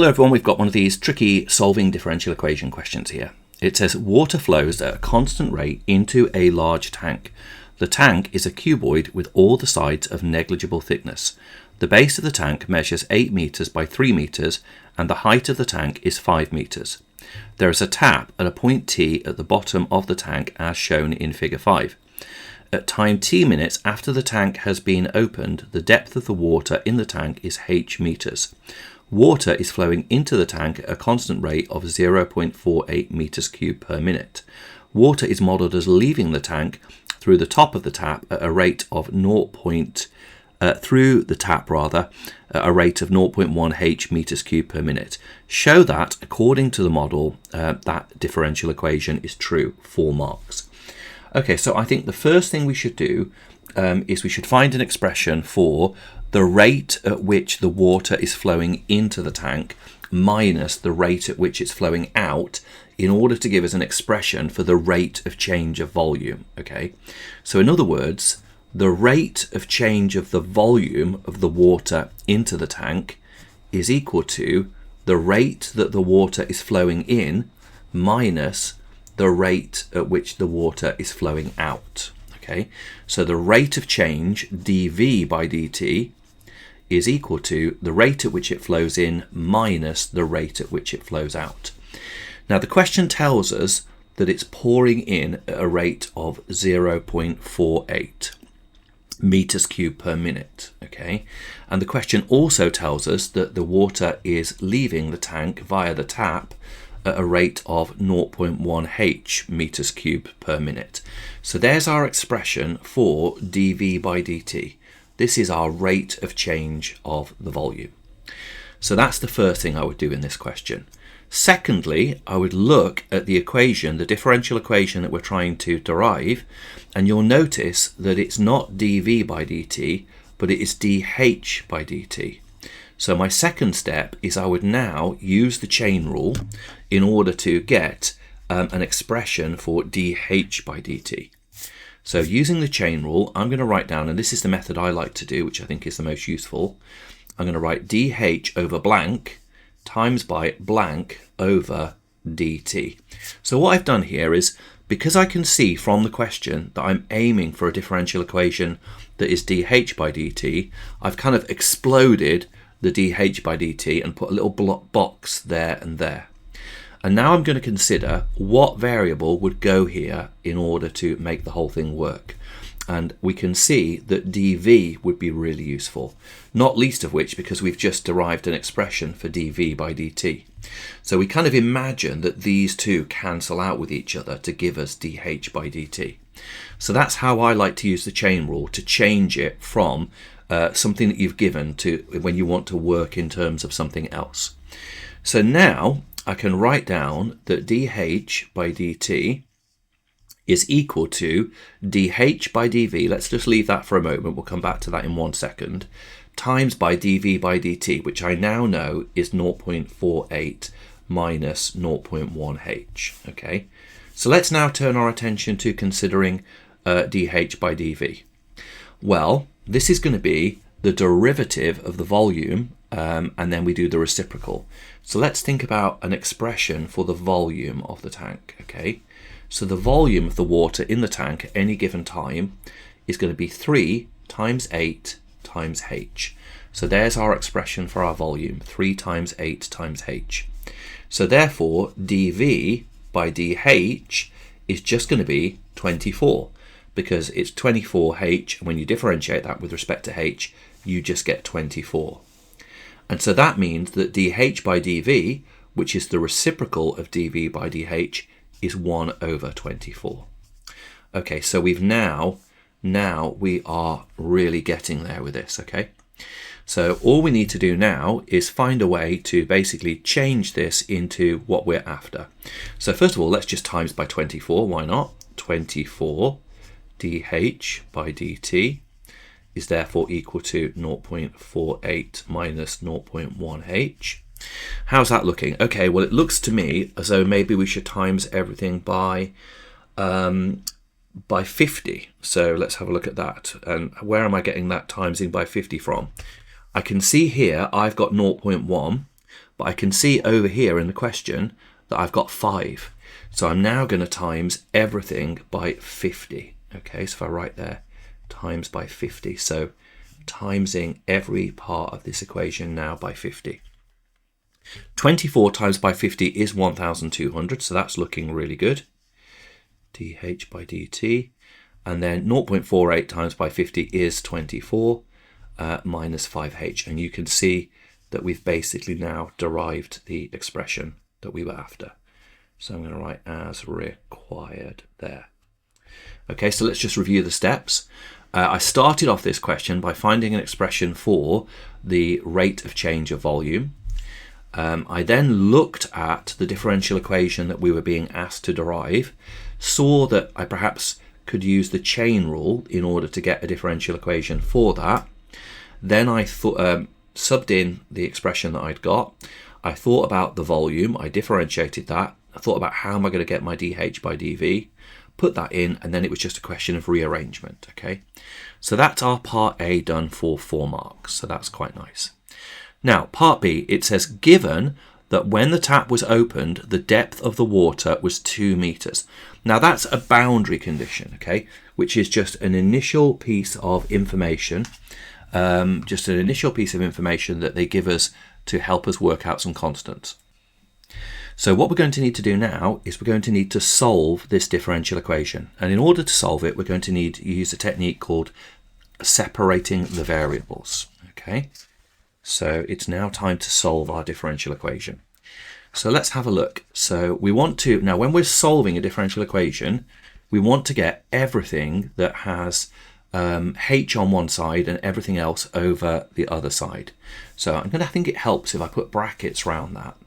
Hello everyone, we've got one of these tricky solving differential equation questions here. It says water flows at a constant rate into a large tank. The tank is a cuboid with all the sides of negligible thickness. The base of the tank measures 8 meters by 3 meters and the height of the tank is 5 meters. There is a tap at a point T at the bottom of the tank as shown in figure 5. At time t minutes after the tank has been opened, the depth of the water in the tank is h meters. Water is flowing into the tank at a constant rate of 0.48 meters cubed per minute. Water is modelled as leaving the tank through the top of the tap at a rate of 0.1 h meters cubed per minute. Show that, according to the model, that differential equation is true. 4 marks. Okay, so I think the first thing we should do is we should find an expression for the rate at which the water is flowing into the tank minus the rate at which it's flowing out in order to give us an expression for the rate of change of volume. Okay, so in other words, the rate of change of the volume of the water into the tank is equal to the rate that the water is flowing in minus the rate at which the water is flowing out. Okay, so the rate of change dV by dt is equal to the rate at which it flows in minus the rate at which it flows out. Now the question tells us that it's pouring in at a rate of 0.48 meters cubed per minute. Okay, and the question also tells us that the water is leaving the tank via the tap at a rate of 0.1 h meters cubed per minute. So there's our expression for dV by dt. This is our rate of change of the volume. So that's the first thing I would do in this question. Secondly, I would look at the equation, the differential equation that we're trying to derive, and you'll notice that it's not dV by dt, but it is dH by dt. So my second step is I would now use the chain rule in order to get an expression for dH by dt. So using the chain rule, I'm going to write down, and this is the method I like to do, which I think is the most useful. I'm going to write dH over blank times by blank over dt. So what I've done here is, because I can see from the question that I'm aiming for a differential equation that is dH by dt, I've kind of exploded the dH by dt and put a little box there and there. And now I'm going to consider what variable would go here in order to make the whole thing work. And we can see that dV would be really useful, not least of which because we've just derived an expression for dV by dt. So we kind of imagine that these two cancel out with each other to give us dH by dt. So that's how I like to use the chain rule, to change it from something that you've given to when you want to work in terms of something else. So now I can write down that dH by dt is equal to dH by dV, let's just leave that for a moment, we'll come back to that in 1 second, times by dV by dt, which I now know is 0.48 minus 0.1 h. Okay, so let's now turn our attention to considering dH by dV. Well, this is going to be the derivative of the volume, and then we do the reciprocal. So let's think about an expression for the volume of the tank. Okay, so the volume of the water in the tank at any given time is going to be 3 times 8 times h. So there's our expression for our volume, 3 times 8 times h. So therefore dV by dH is just going to be 24, because it's 24h, and when you differentiate that with respect to h, you just get 24. And so that means that dH by dV, which is the reciprocal of dV by dH, is 1 over 24. Okay, so we've now we are really getting there with this, okay? So all we need to do now is find a way to basically change this into what we're after. So first of all, let's just times by 24, why not? 24 dH by dt is therefore equal to 0.48 minus 0.1 h. How's that looking? Okay, well it looks to me as though maybe we should times everything by 50. So let's have a look at that. And where am I getting that timesing by 50 from? I can see here I've got 0.1, but I can see over here in the question that I've got 5. So I'm now going to times everything by 50. Okay, so if I write there, times by 50. So timesing every part of this equation now by 50. 24 times by 50 is 1,200, so that's looking really good. dH by dt. And then 0.48 times by 50 is 24 minus 5h. And you can see that we've basically now derived the expression that we were after. So I'm going to write as required there. Okay, so let's just review the steps. I started off this question by finding an expression for the rate of change of volume. I then looked at the differential equation that we were being asked to derive, saw that I perhaps could use the chain rule in order to get a differential equation for that. Then I subbed in the expression that I'd got. I thought about the volume, I differentiated that. I thought about how am I going to get my dH by dV, put that in, and then it was just a question of rearrangement. Okay, so that's our part A done for 4 marks, so that's quite nice. Now, part B, it says, given that when the tap was opened, the depth of the water was 2 meters. Now, that's a boundary condition, okay, which is just an initial piece of information, that they give us to help us work out some constants. So what we're going to need to do now is we're going to need to solve this differential equation. And in order to solve it, we're going to need to use a technique called separating the variables, okay? So it's now time to solve our differential equation. So let's have a look. So we want to, now when we're solving a differential equation, we want to get everything that has h on one side and everything else over the other side. So I think it helps if I put brackets around that.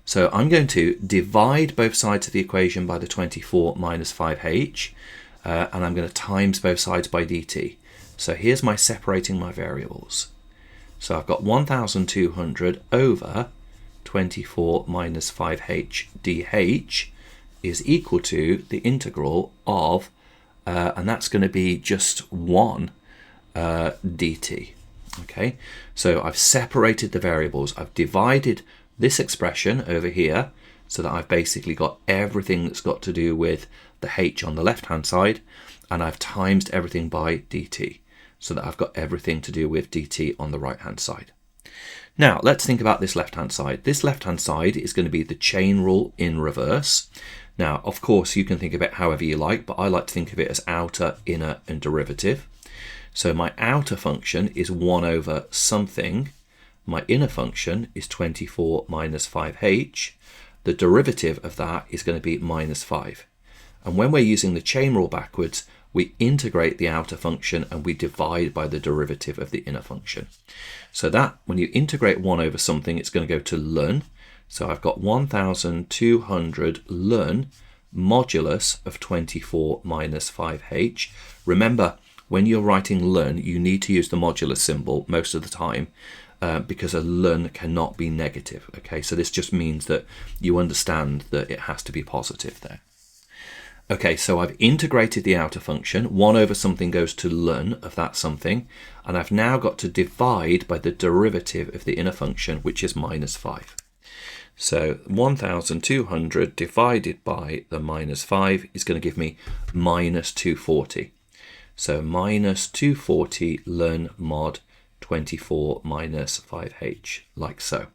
So I'm going to divide both sides of the equation by the 24 minus 5h, and I'm going to times both sides by dt. So here's my separating my variables. So I've got 1,200 over 24 minus 5h dh is equal to the integral of, and that's going to be just 1 dt. Okay, so I've separated the variables. I've divided this expression over here so that I've basically got everything that's got to do with the h on the left hand side, and I've times everything by dt so that I've got everything to do with dt on the right hand side. Now let's think about this left hand side. This left hand side is going to be the chain rule in reverse. Now of course you can think of it however you like, but I like to think of it as outer, inner and derivative. So my outer function is 1 over something. My inner function is 24 minus 5h. The derivative of that is going to be minus 5. And when we're using the chain rule backwards, we integrate the outer function and we divide by the derivative of the inner function. So that when you integrate 1 over something, it's going to go to ln. So I've got 1,200 ln modulus of 24 minus 5h. Remember, when you're writing ln, you need to use the modulus symbol most of the time, because a ln cannot be negative. Okay, so this just means that you understand that it has to be positive there. Okay, so I've integrated the outer function. 1 over something goes to ln of that something, and I've now got to divide by the derivative of the inner function, which is minus 5. So 1,200 divided by the minus 5 is going to give me minus 240. So minus 240 ln mod 24 minus 5h, like so.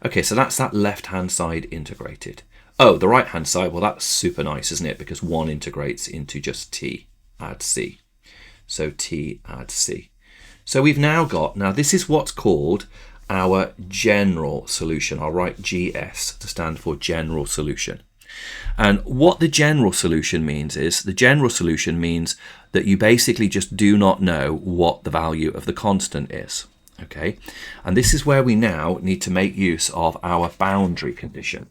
Okay, so that's that left-hand side integrated. Oh, the right-hand side, well, that's super nice, isn't it? Because 1 integrates into just t, add c. So t add c. So we've now got, now this is what's called our general solution. I'll write GS to stand for general solution. And what the general solution means is, the general solution means that you basically just do not know what the value of the constant is. Okay, and this is where we now need to make use of our boundary condition.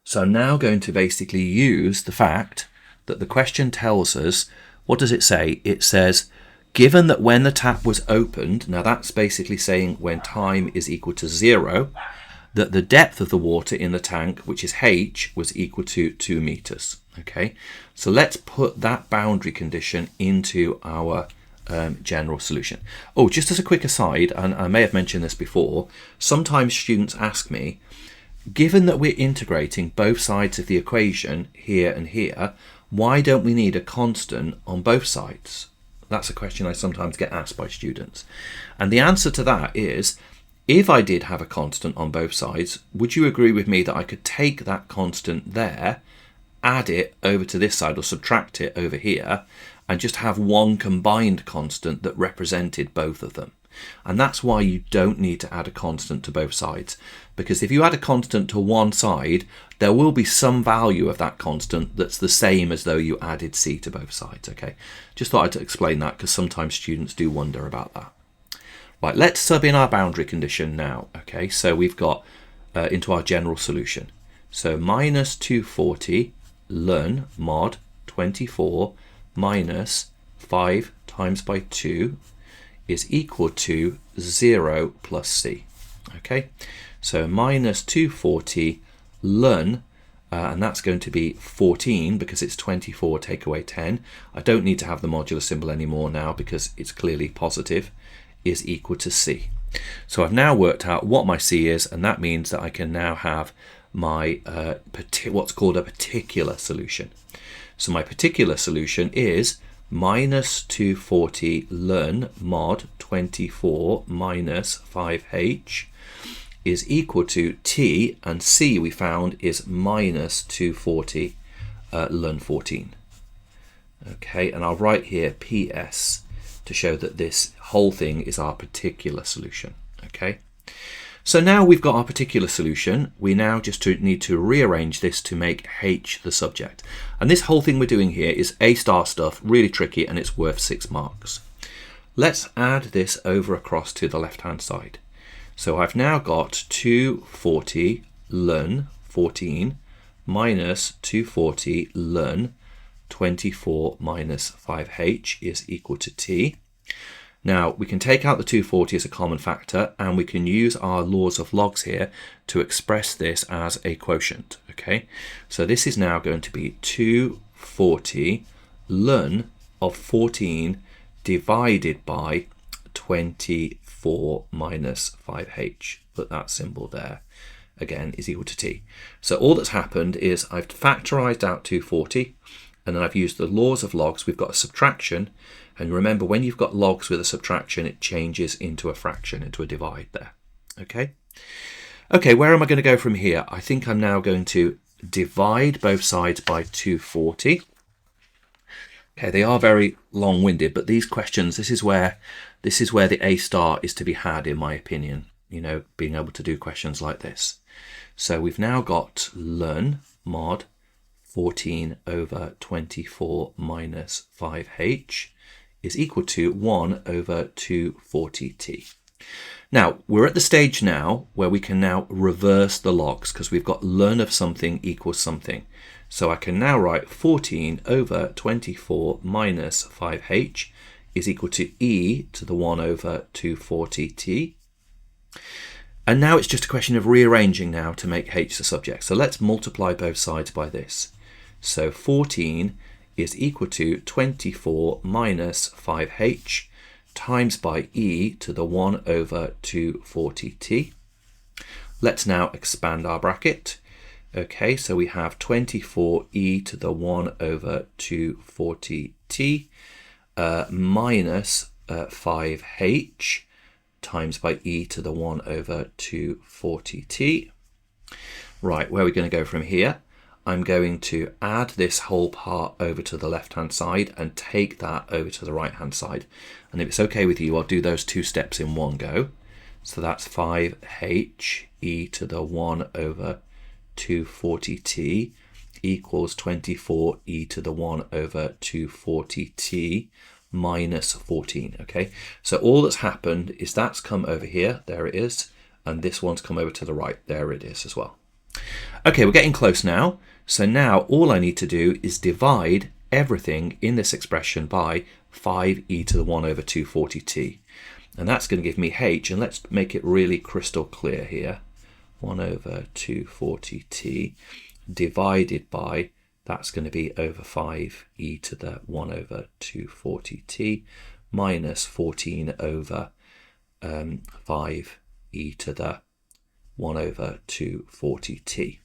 So I'm now going to basically use the fact that the question tells us, what does it say? It says, given that when the tap was opened, now that's basically saying when time is equal to 0, that the depth of the water in the tank, which is h, was equal to 2 meters. Okay, so let's put that boundary condition into our general solution. Oh, just as a quick aside, and I may have mentioned this before, sometimes students ask me, given that we're integrating both sides of the equation here and here, why don't we need a constant on both sides? That's a question I sometimes get asked by students. And the answer to that is, if I did have a constant on both sides, would you agree with me that I could take that constant there, add it over to this side or subtract it over here, and just have one combined constant that represented both of them? And that's why you don't need to add a constant to both sides, because if you add a constant to one side, there will be some value of that constant that's the same as though you added c to both sides. Okay, just thought I'd explain that because sometimes students do wonder about that. Right, let's sub in our boundary condition now. Okay, so we've got into our general solution. So minus 240 ln mod 24 minus 5 times by 2 is equal to 0 plus c. Okay, so minus 240 ln, and that's going to be 14 because it's 24 take away 10. I don't need to have the modular symbol anymore now because it's clearly positive, is equal to c. So I've now worked out what my c is, and that means that I can now have my what's called a particular solution. So my particular solution is minus 240 ln mod 24 minus 5h is equal to t, and c we found is minus 240 ln 14. Okay, and I'll write here ps to show that this whole thing is our particular solution. Okay, so now we've got our particular solution, we now just need to rearrange this to make h the subject. And this whole thing we're doing here is A* stuff, really tricky, and it's worth 6 marks. Let's add this over across to the left-hand side. So I've now got 240 ln 14 minus 240 ln 24 minus 5h is equal to t. Now we can take out the 240 as a common factor, and we can use our laws of logs here to express this as a quotient. Okay, so this is now going to be 240 ln of 14 divided by 24 minus 5h. Put that symbol there. Again, is equal to t. So all that's happened is I've factorized out 240, and then I've used the laws of logs. We've got a subtraction, and remember, when you've got logs with a subtraction, it changes into a fraction, into a divide there. Okay, where am I going to go from here? I think I'm now going to divide both sides by 240. Okay, they are very long-winded, but these questions, this is where the A* is to be had, in my opinion, you know, being able to do questions like this. So we've now got ln mod 14 over 24 minus 5h is equal to 1 over 240t. Now, we're at the stage now where we can now reverse the logs, because we've got ln of something equals something. So I can now write 14 over 24 minus 5h is equal to e to the 1 over 240t. And now it's just a question of rearranging now to make h the subject. So let's multiply both sides by this. So 14 is equal to 24 minus 5h times by e to the 1 over 240t. Let's now expand our bracket. Okay, so we have 24e to the 1 over 240t minus 5h times by e to the 1 over 240t. Right, where are we going to go from here? I'm going to add this whole part over to the left-hand side and take that over to the right-hand side. And if it's okay with you, I'll do those 2 steps in one go. So that's 5h e to the 1 over 240t equals 24e to the 1 over 240t minus 14. Okay, so all that's happened is that's come over here, there it is, and this one's come over to the right, there it is as well. Okay, we're getting close now. So now all I need to do is divide everything in this expression by 5e to the 1 over 240t. And that's going to give me h, and let's make it really crystal clear here. 1 over 240t divided by, that's going to be over 5e to the 1 over 240t minus 14 over 5e to the 1 over 240t.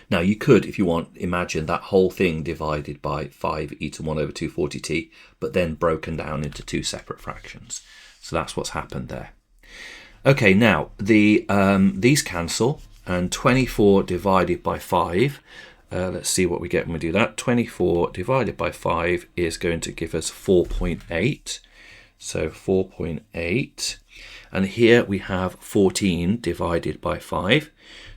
Now you could, if you want, imagine that whole thing divided by 5e to 1 over 240t, but then broken down into two separate fractions. So that's what's happened there. Okay, now these cancel, and 24 divided by 5, let's see what we get when we do that. 24 divided by 5 is going to give us 4.8. So 4.8. And here we have 14 divided by 5.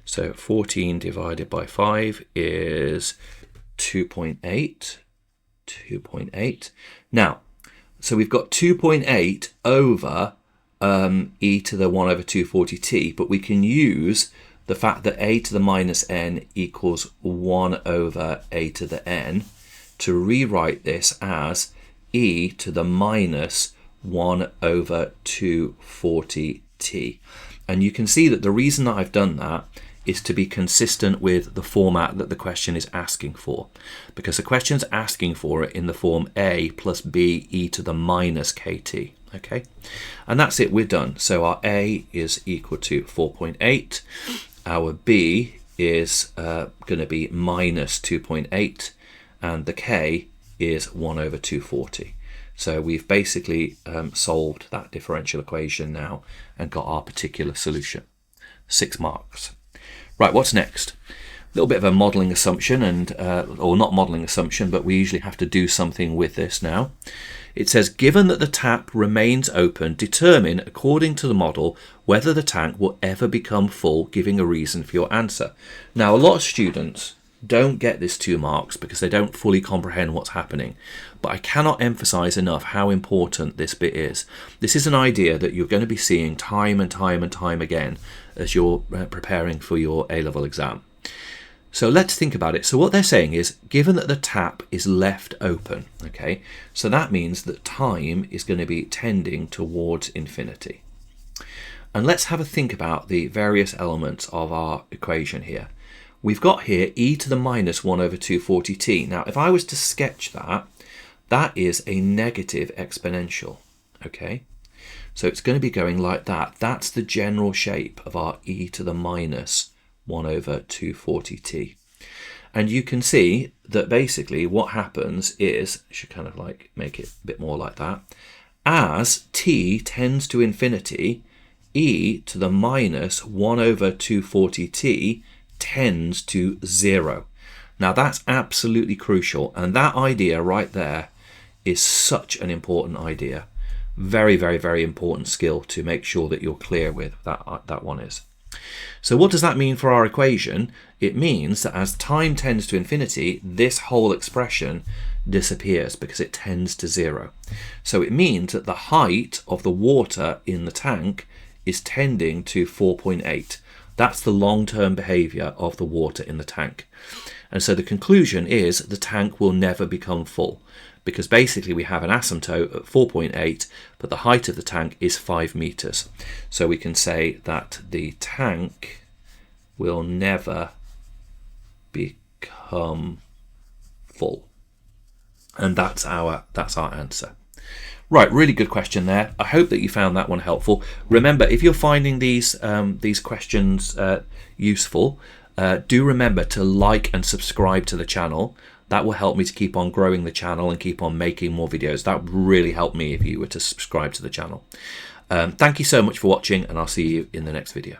So 14 divided by 5 is 2.8. 2.8. Now, so we've got 2.8 over e to the 1 over 240t, but we can use the fact that a to the minus n equals 1 over a to the n to rewrite this as e to the minus 1 over 240t. And you can see that the reason that I've done that is to be consistent with the format that the question is asking for, because the question's asking for it in the form a plus b e to the minus kt. Okay, and that's it, we're done. So our a is equal to 4.8, our b is going to be minus 2.8, and the k is 1 over 240. So we've basically solved that differential equation now and got our particular solution. 6 marks. Right, what's next? A little bit of a modelling assumption, and or not modelling assumption, but we usually have to do something with this now. It says, given that the tap remains open, determine, according to the model, whether the tank will ever become full, giving a reason for your answer. Now, a lot of students don't get this 2 marks because they don't fully comprehend what's happening. But I cannot emphasize enough how important this bit is. This is an idea that you're going to be seeing time and time and time again as you're preparing for your A-level exam. So let's think about it. So what they're saying is, given that the tap is left open, okay, so that means that time is going to be tending towards infinity. And let's have a think about the various elements of our equation here. We've got here e to the minus 1 over 240t. Now, if I was to sketch that, that is a negative exponential, okay? So it's going to be going like that. That's the general shape of our e to the minus 1 over 240t. And you can see that basically what happens is, I should kind of like make it a bit more like that, as t tends to infinity, e to the minus 1 over 240t tends to 0. Now that's absolutely crucial, and that idea right there is such an important idea. Very, very, very important skill to make sure that you're clear with that one is. So what does that mean for our equation? It means that as time tends to infinity, this whole expression disappears because it tends to 0. So it means that the height of the water in the tank is tending to 4.8. That's the long-term behavior of the water in the tank. And so the conclusion is the tank will never become full, because basically we have an asymptote at 4.8, but the height of the tank is 5 meters. So we can say that the tank will never become full. And that's our answer. Right, really good question there. I hope that you found that one helpful. Remember, if you're finding these questions useful, do remember to like and subscribe to the channel. That will help me to keep on growing the channel and keep on making more videos. That would really help me if you were to subscribe to the channel. Thank you so much for watching, and I'll see you in the next video.